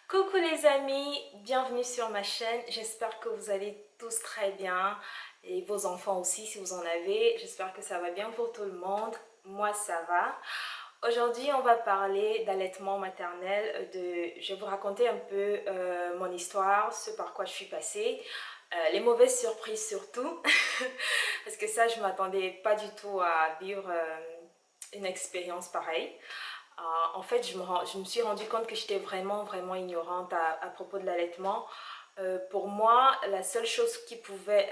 Coucou les amis, bienvenue sur ma chaîne. J'espère que vous allez tous très bien et vos enfants aussi si vous en avez. J'espère que ça va bien pour tout le monde. Moi ça va. Aujourd'hui on va parler d'allaitement maternel. Je vais vous raconter un peu mon histoire, ce par quoi je suis passée. Les mauvaises surprises surtout. Parce que ça je m'attendais pas du tout à vivre une expérience pareille. En fait, je me suis rendu compte que j'étais vraiment ignorante à propos de l'allaitement. Pour moi, la seule chose qui pouvait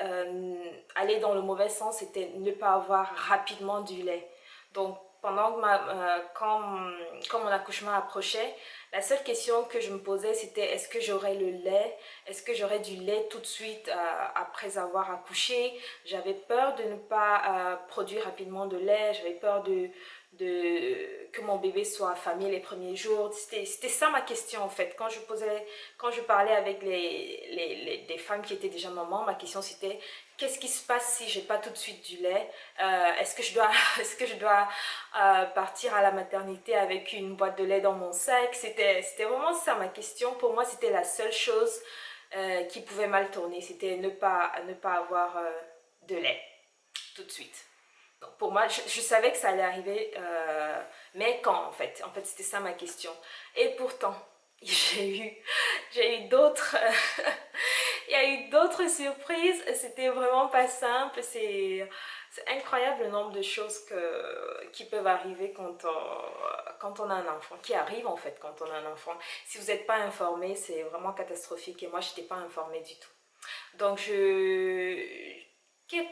aller dans le mauvais sens, c'était ne pas avoir rapidement du lait. Donc, quand mon accouchement approchait, la seule question que je me posais, c'était est-ce que j'aurais le lait? Est-ce que j'aurais du lait tout de suite après avoir accouché? J'avais peur de ne pas produire rapidement de lait, j'avais peur que mon bébé soit affamé les premiers jours. C'était ça ma question en fait. Quand je parlais avec des femmes qui étaient déjà mamans, ma question c'était qu'est-ce qui se passe si j'ai pas tout de suite du lait? Est-ce que je dois, est-ce que je dois partir à la maternité avec une boîte de lait dans mon sac? C'était vraiment ça ma question. Pour moi, c'était la seule chose qui pouvait mal tourner. C'était ne pas avoir de lait tout de suite. Donc pour moi, je savais que ça allait arriver, mais quand en fait? En fait, c'était ça ma question. Et pourtant, j'ai eu d'autres, il y a eu d'autres surprises. C'était vraiment pas simple. C'est incroyable le nombre de choses qui peuvent arriver quand on a un enfant, qui arrivent en fait quand on a un enfant. Si vous n'êtes pas informé, c'est vraiment catastrophique. Et moi, je n'étais pas informée du tout. Donc,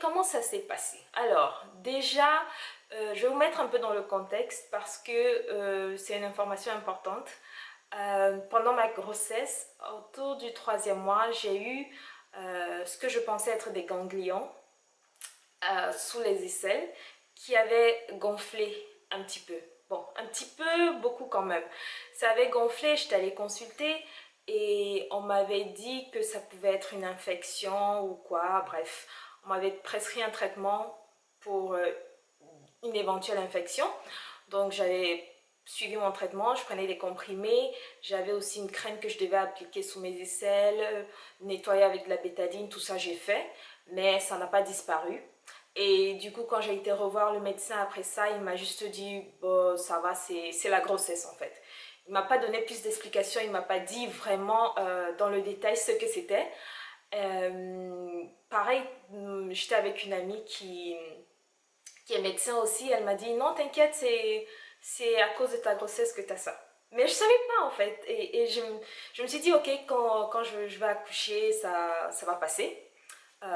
comment ça s'est passé? Alors, déjà, je vais vous mettre un peu dans le contexte parce que c'est une information importante. Pendant ma grossesse, autour du 3e mois, j'ai eu ce que je pensais être des ganglions sous les aisselles qui avaient gonflé un petit peu. Bon, un petit peu, beaucoup quand même. Ça avait gonflé, j'étais allée consulter et on m'avait dit que ça pouvait être une infection ou quoi, bref. On m'avait prescrit un traitement pour une éventuelle infection. Donc j'avais suivi mon traitement, je prenais des comprimés, j'avais aussi une crème que je devais appliquer sous mes aisselles, nettoyer avec de la bétadine, tout ça j'ai fait, mais ça n'a pas disparu. Et du coup, quand j'ai été revoir le médecin après ça, il m'a juste dit, bon, ça va, c'est la grossesse en fait. Il m'a pas donné plus d'explications, il m'a pas dit vraiment dans le détail ce que c'était. Pareil, j'étais avec une amie qui est médecin aussi, elle m'a dit non t'inquiète c'est à cause de ta grossesse que tu as ça. Mais je savais pas en fait et je me suis dit ok quand je vais accoucher ça va passer.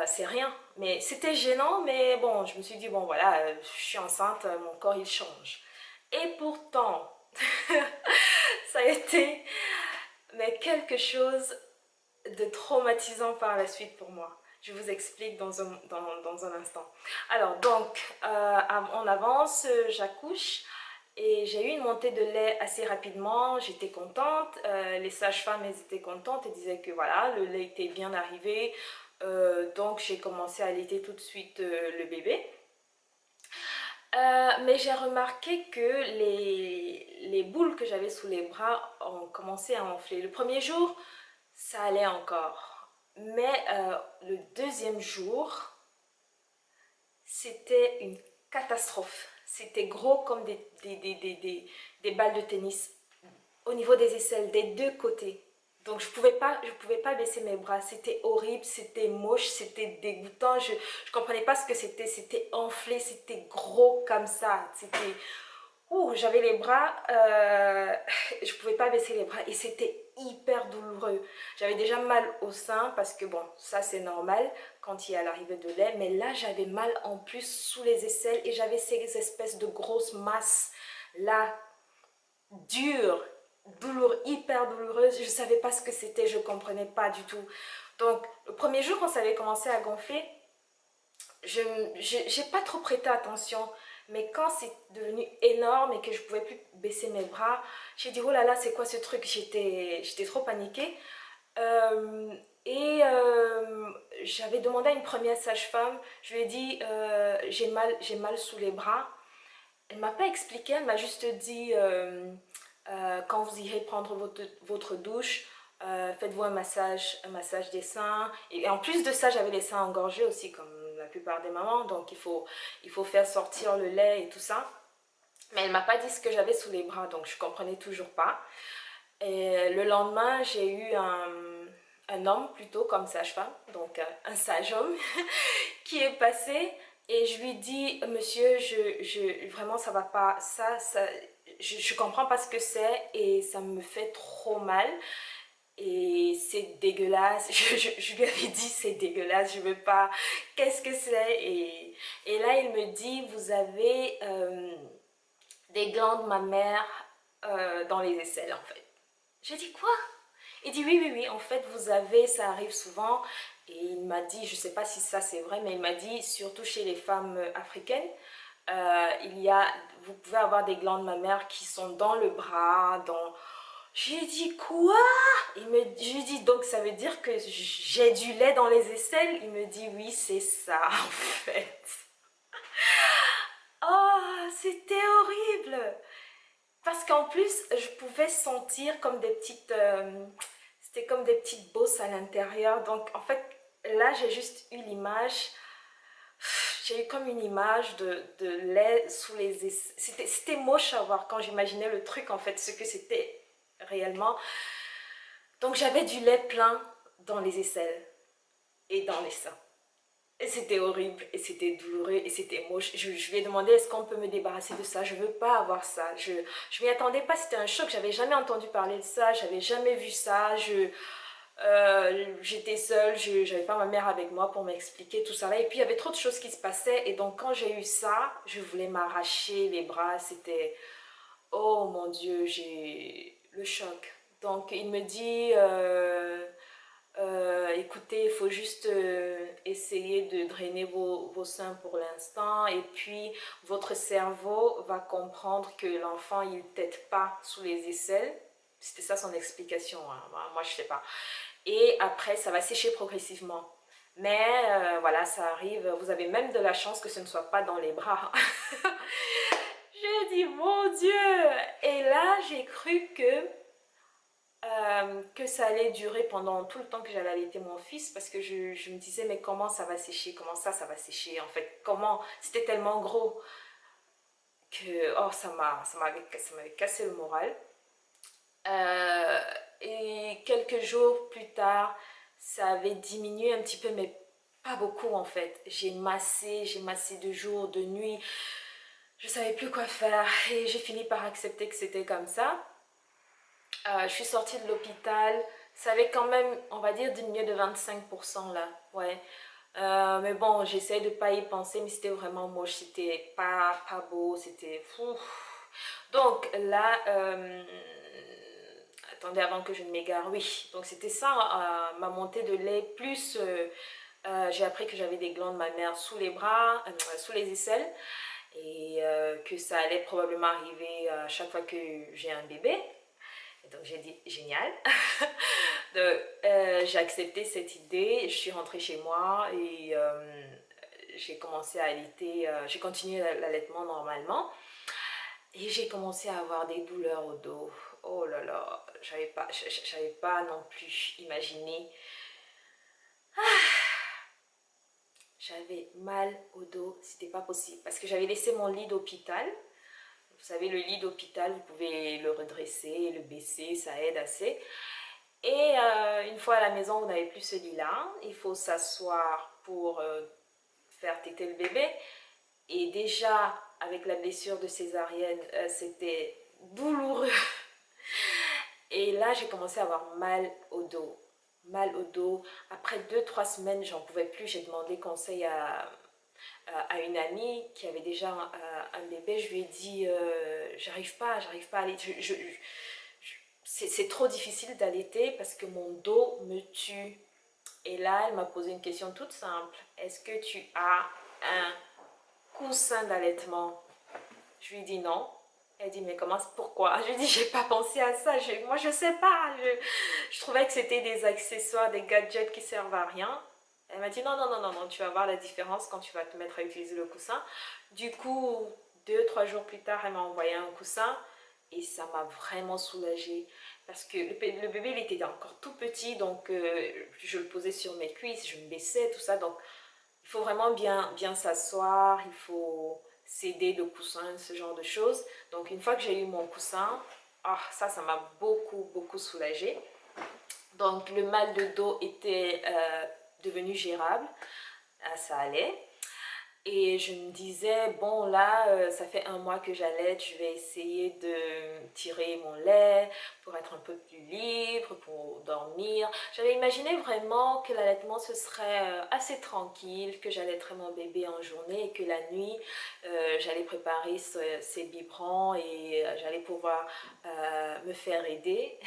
C'est rien, mais c'était gênant, mais bon, je me suis dit, bon voilà, je suis enceinte, mon corps il change. Et pourtant, ça a été mais quelque chose de traumatisant par la suite pour moi. Je vous explique dans un instant. Alors, donc, on avance, j'accouche et j'ai eu une montée de lait assez rapidement. J'étais contente. Les sages-femmes, elles étaient contentes et disaient que voilà, le lait était bien arrivé. Donc, j'ai commencé à allaiter tout de suite le bébé. Mais j'ai remarqué que les boules que j'avais sous les bras ont commencé à enfler. Le premier jour, ça allait encore. Mais le deuxième jour, c'était une catastrophe. C'était gros comme des balles de tennis au niveau des aisselles, des deux côtés. Donc je pouvais pas baisser mes bras. C'était horrible, c'était moche, c'était dégoûtant. Je comprenais pas ce que c'était. C'était enflé, c'était gros comme ça. C'était ouh, j'avais les bras, je pouvais pas baisser les bras et c'était hyper douloureux. J'avais déjà mal au sein parce que bon, ça c'est normal quand il y a l'arrivée de lait, mais là j'avais mal en plus sous les aisselles et j'avais ces espèces de grosses masses là, dures, hyper douloureuses. Je savais pas ce que c'était, je comprenais pas du tout. Donc le premier jour quand ça avait commencé à gonfler, je j'ai pas trop prêté attention, mais quand c'est devenu énorme et que je pouvais plus baisser mes bras, j'ai dit oh là là c'est quoi ce truc, j'étais trop paniquée. Euh, j'avais demandé à une première sage-femme, je lui ai dit j'ai mal sous les bras. Elle m'a pas expliqué, elle m'a juste dit quand vous irez prendre votre douche, faites-vous un massage des seins. Et en plus de ça, j'avais les seins engorgés aussi, comme la plupart des mamans. Donc, il faut faire sortir le lait et tout ça. Mais elle m'a pas dit ce que j'avais sous les bras, donc je comprenais toujours pas. Et le lendemain, j'ai eu un homme plutôt comme sage-femme, donc un sage homme, qui est passé et je lui dis, monsieur, vraiment ça va pas, je comprends pas ce que c'est et ça me fait trop mal. Et c'est dégueulasse, je lui avais dit c'est dégueulasse, je veux pas, qu'est-ce que c'est et là il me dit vous avez des glandes mammaires dans les aisselles en fait. J'ai dit quoi? Il dit oui, oui, oui, en fait vous avez, ça arrive souvent et il m'a dit, je sais pas si ça c'est vrai, mais il m'a dit surtout chez les femmes africaines, il y a, vous pouvez avoir des glandes mammaires qui sont dans le bras, dans... J'ai dit quoi? Je lui dis donc ça veut dire que j'ai du lait dans les aisselles? Il me dit oui c'est ça en fait. Oh c'était horrible. Parce qu'en plus, je pouvais sentir comme des petites... c'était comme des petites bosses à l'intérieur. Donc, en fait, là, j'ai juste eu l'image... J'ai eu comme une image de lait sous les aisselles. C'était moche à voir quand j'imaginais le truc, en fait, ce que c'était réellement. Donc, j'avais du lait plein dans les aisselles et dans les seins. Et c'était horrible, et c'était douloureux, et c'était moche. Je lui ai demandé, est-ce qu'on peut me débarrasser de ça? Je veux pas avoir ça. Je m'y attendais pas, c'était un choc. J'avais jamais entendu parler de ça, j'avais jamais vu ça. J'étais seule, j'avais pas ma mère avec moi pour m'expliquer tout ça là. Et puis il y avait trop de choses qui se passaient. Et donc quand j'ai eu ça, je voulais m'arracher les bras. C'était, oh mon Dieu, j'ai le choc. Donc il me dit... écoutez, il faut juste essayer de drainer vos seins pour l'instant et puis votre cerveau va comprendre que l'enfant il tète pas sous les aisselles. C'était ça son explication, hein. Moi je sais pas. Et après ça va sécher progressivement. Mais voilà, ça arrive, vous avez même de la chance que ce ne soit pas dans les bras. J'ai dit mon Dieu! Et là j'ai cru que ça allait durer pendant tout le temps que j'allais allaiter mon fils parce que je me disais mais comment ça va sécher, comment ça va sécher en fait, comment, c'était tellement gros que oh ça m'avait cassé le moral. Euh, et quelques jours plus tard ça avait diminué un petit peu mais pas beaucoup en fait, j'ai massé de jour, de nuit, je savais plus quoi faire et j'ai fini par accepter que c'était comme ça. Je suis sortie de l'hôpital. Ça avait quand même, on va dire, diminué de 25% là. Ouais. Mais bon, j'essaie de pas y penser, mais c'était vraiment moche. C'était pas beau. C'était fou. Donc là, attendez avant que je ne m'égare. Oui, donc c'était ça, ma montée de lait. Plus, j'ai appris que j'avais des glandes mammaires sous les bras, sous les aisselles. Et que ça allait probablement arriver à chaque fois que j'ai un bébé. Et donc j'ai dit génial. J'ai accepté cette idée, je suis rentrée chez moi et j'ai commencé à allaiter, j'ai continué l'allaitement normalement et j'ai commencé à avoir des douleurs au dos. Oh là là, j'avais pas non plus imaginé. J'avais mal au dos, c'était pas possible parce que j'avais laissé mon lit d'hôpital. Vous savez, le lit d'hôpital, vous pouvez le redresser, le baisser, ça aide assez. Et une fois à la maison, vous n'avez plus ce lit-là. Il faut s'asseoir pour faire téter le bébé. Et déjà, avec la blessure de césarienne, c'était douloureux. Et là, j'ai commencé à avoir mal au dos. Mal au dos. Après 2-3 semaines, j'en pouvais plus. J'ai demandé conseil à une amie qui avait déjà un bébé. Je lui ai dit, j'arrive pas à aller. C'est trop difficile d'allaiter parce que mon dos me tue. Et là, elle m'a posé une question toute simple. Est-ce que tu as un coussin d'allaitement? Je lui dis non. Elle dit mais comment, pourquoi? Je lui dis j'ai pas pensé à ça. Moi je sais pas. Je trouvais que c'était des accessoires, des gadgets qui servent à rien. Elle m'a dit non, non, non, non, non, tu vas voir la différence quand tu vas te mettre à utiliser le coussin. Du coup, 2-3 jours plus tard, elle m'a envoyé un coussin et ça m'a vraiment soulagée. parce que le bébé il était encore tout petit, donc je le posais sur mes cuisses, je me baissais, tout ça, donc il faut vraiment bien s'asseoir, il faut s'aider de coussin, ce genre de choses. Donc une fois que j'ai eu mon coussin, ah, ça m'a beaucoup soulagée. Donc le mal de dos était devenu gérable, ça allait. Et je me disais, bon là, ça fait un mois que j'allaite, je vais essayer de tirer mon lait pour être un peu plus libre, pour dormir. J'avais imaginé vraiment que l'allaitement ce serait assez tranquille, que j'allaiterais mon bébé en journée et que la nuit, j'allais préparer ses biberons et j'allais pouvoir me faire aider.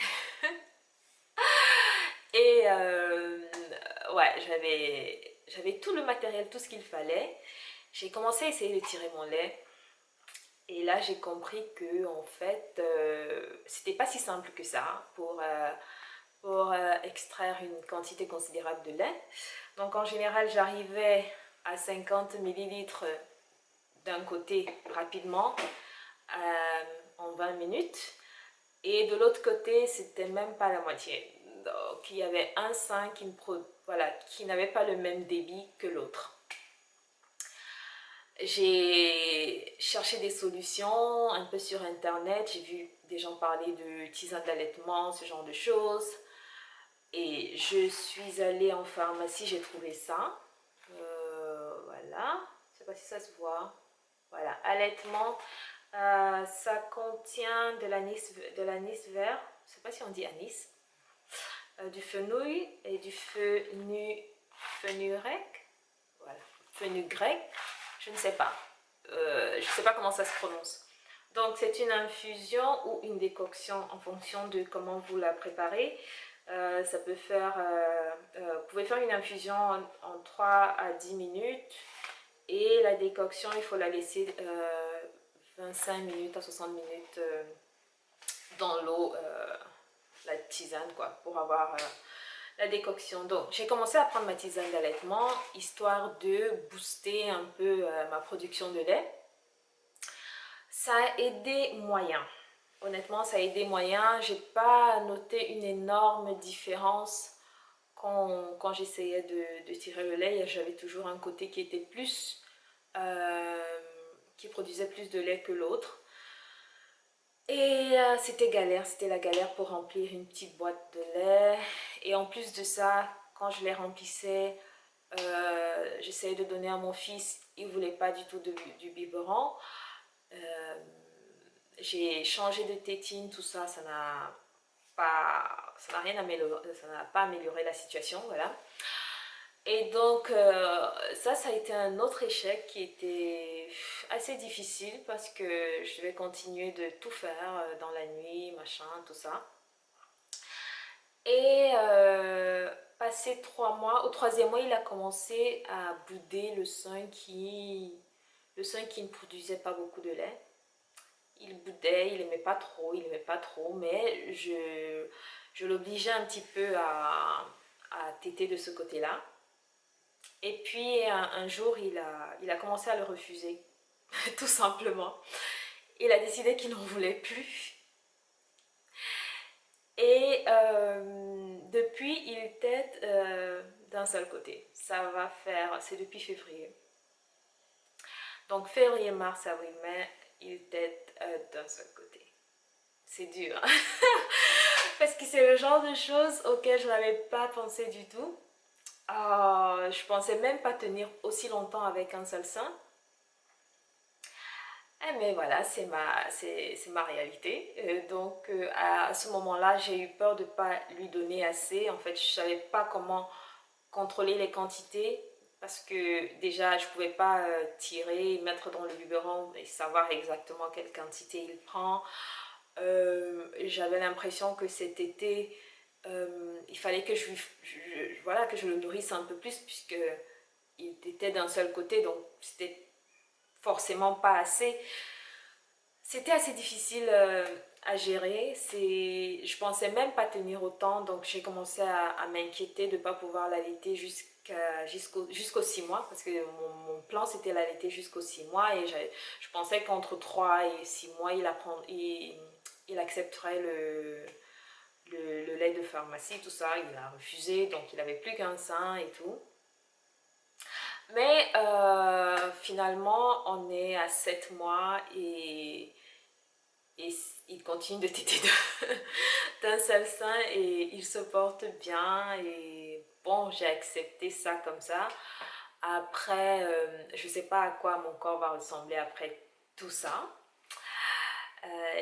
Et ouais, j'avais tout le matériel, tout ce qu'il fallait. J'ai commencé à essayer de tirer mon lait. Et là, j'ai compris que en fait, c'était pas si simple que ça pour extraire une quantité considérable de lait. Donc en général, j'arrivais à 50 millilitres d'un côté rapidement en 20 minutes. Et de l'autre côté, c'était même pas la moitié. Donc il y avait un sein voilà, qui n'avait pas le même débit que l'autre. J'ai cherché des solutions un peu sur internet, j'ai vu des gens parler de tisane d'allaitement, ce genre de choses. Et je suis allée en pharmacie, j'ai trouvé ça. Voilà, je ne sais pas si ça se voit. Voilà, allaitement, ça contient de l'anis vert, je ne sais pas si on dit anis, du fenouil et du fenugrec, voilà, fenugrec, je ne sais pas. Je ne sais pas comment ça se prononce. Donc c'est une infusion ou une décoction en fonction de comment vous la préparez. Ça peut faire, vous pouvez faire une infusion en 3 à 10 minutes et la décoction il faut la laisser 25 minutes à 60 minutes dans l'eau, la tisane quoi, pour avoir la décoction. Donc j'ai commencé à prendre ma tisane d'allaitement histoire de booster un peu ma production de lait. Ça a aidé moyen. Honnêtement, ça a aidé moyen. J'ai pas noté une énorme différence quand j'essayais de tirer le lait. J'avais toujours un côté qui était plus, qui produisait plus de lait que l'autre. Et c'était galère, c'était la galère pour remplir une petite boîte de lait. Et en plus de ça, quand je les remplissais, j'essayais de donner à mon fils, il ne voulait pas du tout du biberon. J'ai changé de tétine, tout ça, ça n'a rien amélioré, ça n'a pas amélioré la situation, voilà. Et donc ça a été un autre échec qui était assez difficile parce que je devais continuer de tout faire dans la nuit, machin, tout ça. Et passé 3 mois, au 3e mois, il a commencé à bouder le sein qui ne produisait pas beaucoup de lait. Il boudait, il aimait pas trop, mais je l'obligeais un petit peu à téter de ce côté-là. Et puis un jour, il a commencé à le refuser, tout simplement. Il a décidé qu'il n'en voulait plus. Et depuis, il tète d'un seul côté. Ça va faire, c'est depuis février. Donc février, mars, avril, mai, il tète d'un seul côté. C'est dur. Parce que c'est le genre de choses auxquelles je n'avais pas pensé du tout. Je pensais même pas tenir aussi longtemps avec un seul sein. Mais voilà, c'est ma réalité. Donc à ce moment-là, j'ai eu peur de ne pas lui donner assez. En fait, je ne savais pas comment contrôler les quantités. Parce que déjà, je ne pouvais pas tirer, mettre dans le biberon et savoir exactement quelle quantité il prend. J'avais l'impression que cet été, il fallait que voilà, que je le nourrisse un peu plus puisque il était d'un seul côté, donc c'était forcément pas assez. C'était assez difficile à gérer. Je pensais même pas tenir autant, donc j'ai commencé à m'inquiéter de ne pas pouvoir l'allaiter jusqu'aux 6 mois, parce que mon plan c'était l'allaiter jusqu'aux 6 mois, et je pensais qu'entre 3 et 6 mois, il accepterait le lait de pharmacie, tout ça, il a refusé, donc il n'avait plus qu'un sein et tout. Mais finalement, on est à 7 mois et il continue de téter d'un seul sein et il se porte bien. Et bon, j'ai accepté ça comme ça. Après, je ne sais pas à quoi mon corps va ressembler après tout ça.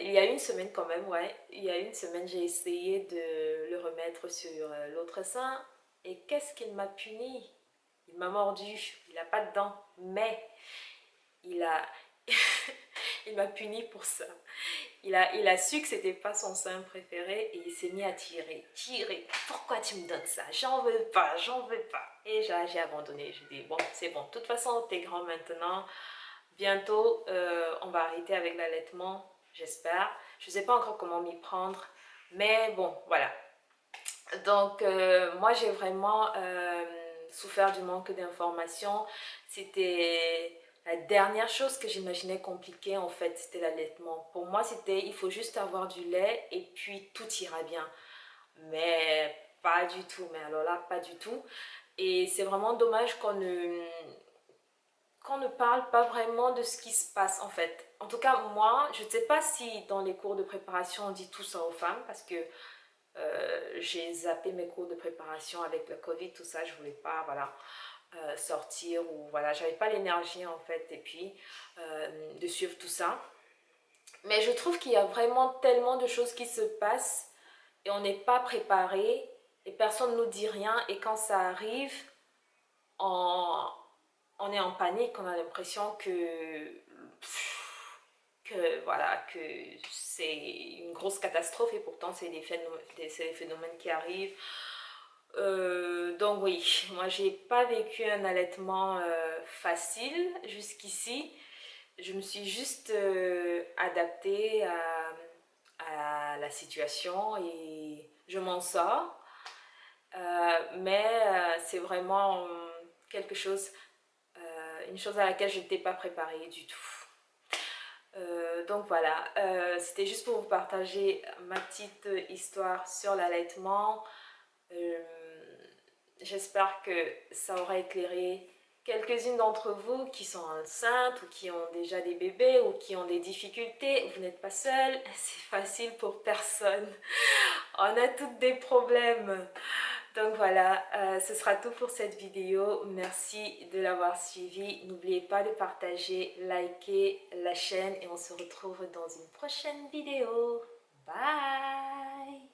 Il y a une semaine quand même, ouais. Il y a une semaine, j'ai essayé de le remettre sur l'autre sein. Et qu'est-ce qu'il m'a puni? Il m'a mordu. Il n'a pas de dents. Mais il a... il m'a puni pour ça. Il a su que c'était pas son sein préféré et il s'est mis à tirer. Tirer. Pourquoi tu me donnes ça? J'en veux pas, j'en veux pas. Et j'ai abandonné. J'ai dit, bon, c'est bon. De toute façon, t'es grand maintenant. Bientôt, on va arrêter avec l'allaitement, j'espère. Je ne sais pas encore comment m'y prendre, mais bon, voilà. Donc, moi, j'ai vraiment souffert du manque d'informations. C'était la dernière chose que j'imaginais compliquée, en fait, c'était l'allaitement. Pour moi, c'était, il faut juste avoir du lait et puis tout ira bien. Mais pas du tout, mais alors là, pas du tout. Et c'est vraiment dommage qu'on ne parle pas vraiment de ce qui se passe en fait. En tout cas, moi, je ne sais pas si dans les cours de préparation on dit tout ça aux femmes parce que j'ai zappé mes cours de préparation avec le Covid, tout ça, je voulais pas, voilà, sortir ou voilà, j'avais pas l'énergie en fait et puis de suivre tout ça. Mais je trouve qu'il y a vraiment tellement de choses qui se passent et on n'est pas préparé et personne ne nous dit rien et quand ça arrive, on, on est en panique, on a l'impression que voilà, que c'est une grosse catastrophe et pourtant c'est des phénomènes qui arrivent. Donc oui, moi j'ai pas vécu un allaitement facile jusqu'ici. Je me suis juste adaptée à la situation et je m'en sors. Mais c'est vraiment quelque chose, une chose à laquelle je n'étais pas préparée du tout. Donc voilà, c'était juste pour vous partager ma petite histoire sur l'allaitement. Euh, J'espère que ça aura éclairé quelques-unes d'entre vous qui sont enceintes ou qui ont déjà des bébés ou qui ont des difficultés. Vous n'êtes pas seul, c'est facile pour personne. On a toutes des problèmes. Donc voilà, ce sera tout pour cette vidéo. Merci de l'avoir suivi. N'oubliez pas de partager, liker la chaîne et on se retrouve dans une prochaine vidéo. Bye!